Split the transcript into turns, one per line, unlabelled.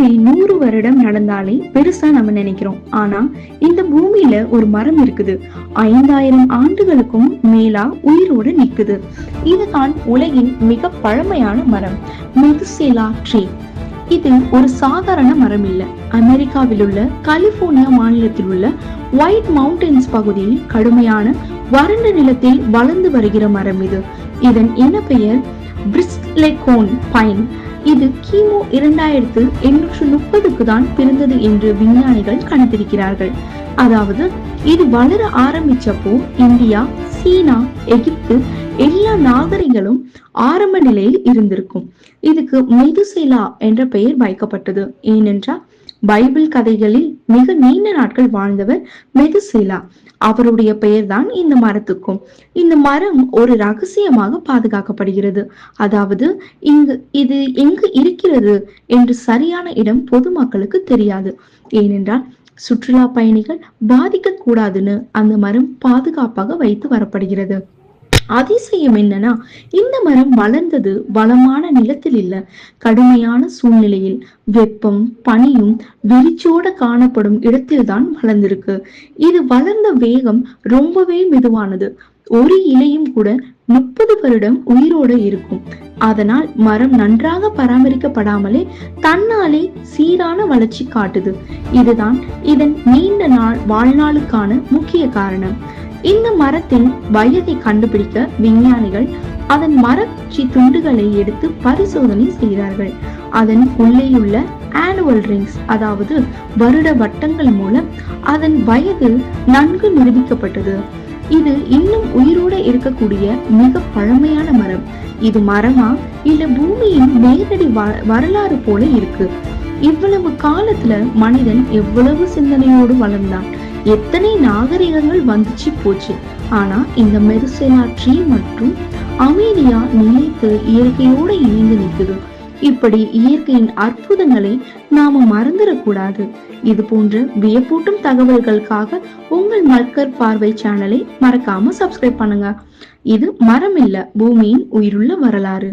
பூமி 100 வருடம் நடந்தாலே பெருசா நம்ம நினைக்கிறோம். ஆனா இந்த பூமியில ஒரு மரம் இருக்குது, 5000 ஆண்டுகளுக்கும் மேலா உயிரோட நிக்குது. இதுதான் உலகின் மிக பழமையான மரம், மெதுசெலா ட்ரீ. இது ஒரு சாதாரண மரம் இல்ல. அமெரிக்காவில் உள்ள கலிபோர்னியா மாநிலத்தில் உள்ள ஒயிட் மவுண்டன்ஸ் பகுதியில் கடுமையான வறண்ட நிலத்தில் வளர்ந்து வருகிற மரம் இது. இதன் இனப்பெயர் பிரிஸ்ட்லெகோன் பைன். இது கிமு 2830க்கு தான் பிறந்தது என்று விஞ்ஞானிகள் கணித்திருக்கிறார்கள். அதாவது இது வளர ஆரம்பிச்சப்போ இந்தியா, சீனா, எகிப்து எல்லா நாகரிகங்களும் ஆரம்ப நிலையில் இருந்திருக்கும். இதுக்கு மெதுசெலா என்ற பெயர் வைக்கப்பட்டது. ஏனென்றால் பைபிள் கதைகளில் மிக நீண்ட நாட்கள் வாழ்ந்தவர் மெதுசெலா. அவருடைய பெயர் தான் இந்த மரத்துக்கும். இந்த மரம் ஒரு ரகசியமாக பாதுகாக்கப்படுகிறது. அதாவது இது எங்கு இருக்கிறது என்று சரியான இடம் பொதுமக்களுக்கு தெரியாது. ஏனென்றால் சுற்றுலா பயணிகள் பாதிக்க கூடாதுன்னு அந்த மரம் பாதுகாப்பாக வைத்து வரப்படுகிறது. அதிசயம் என்னன்னா, இந்த மரம் வளர்ந்தது வளமான நிலத்தில் இல்ல, கடுமையான சூழ்நிலையில் வெப்பம், பனியும் விரிச்சோட காணப்படும் இடத்தில்தான் வளர்ந்திருக்கு. இது வளர்ந்த வேகம் ரொம்பவே மெதுவானது. ஒரு இலையும் கூட 30 வருடம் உயிரோட இருக்கும். அதனால் மரம் நன்றாக பராமரிக்கப்படாமலே தன்னாலே சீரான வளர்ச்சி காட்டுது. இதுதான் இதன் நீண்ட நாள் வாழ்நாளுக்கான முக்கிய காரணம். இந்த மரத்தின் வயதை கண்டுபிடிக்க விஞ்ஞானிகள் அதன் மரச்சி துண்டுகளை எடுத்து பரிசோதனை செய்தார்கள். அதன் உள்ளேயுள்ள ஆனுவல் ரிங்ஸ், அதாவது வருட வட்டங்கள் மூலம் அதன் வயது நன்கு நிரூபிக்கப்பட்டது. இது இன்னும் உயிரோட இருக்கக்கூடிய மிக பழமையான மரம். இது மரமா இல்ல பூமியின் நேரடி வரலாறு போல இருக்கு. இவ்வளவு காலத்துல மனிதன் எவ்வளவு சிந்தனையோடு வளர்ந்தான், எத்தனை நாகரிகங்கள் வந்துச்சு போச்சு. ஆனா இந்த மெதுசெலா ட்ரீ மற்றும் அமைதியா நிலைத்து இயற்கையோட இணைந்து நிற்குது. இப்படி இயற்கையின் அற்புதங்களை நாம மறந்துடக்கூடாது. இது போன்ற வியப்பூட்டும் தகவல்களுக்காக உங்கள் மல்கர் பார்வை சேனலை மறக்காம சப்ஸ்கிரைப் பண்ணுங்க. இது மரம் இல்ல, பூமியின் உயிருள்ள வரலாறு.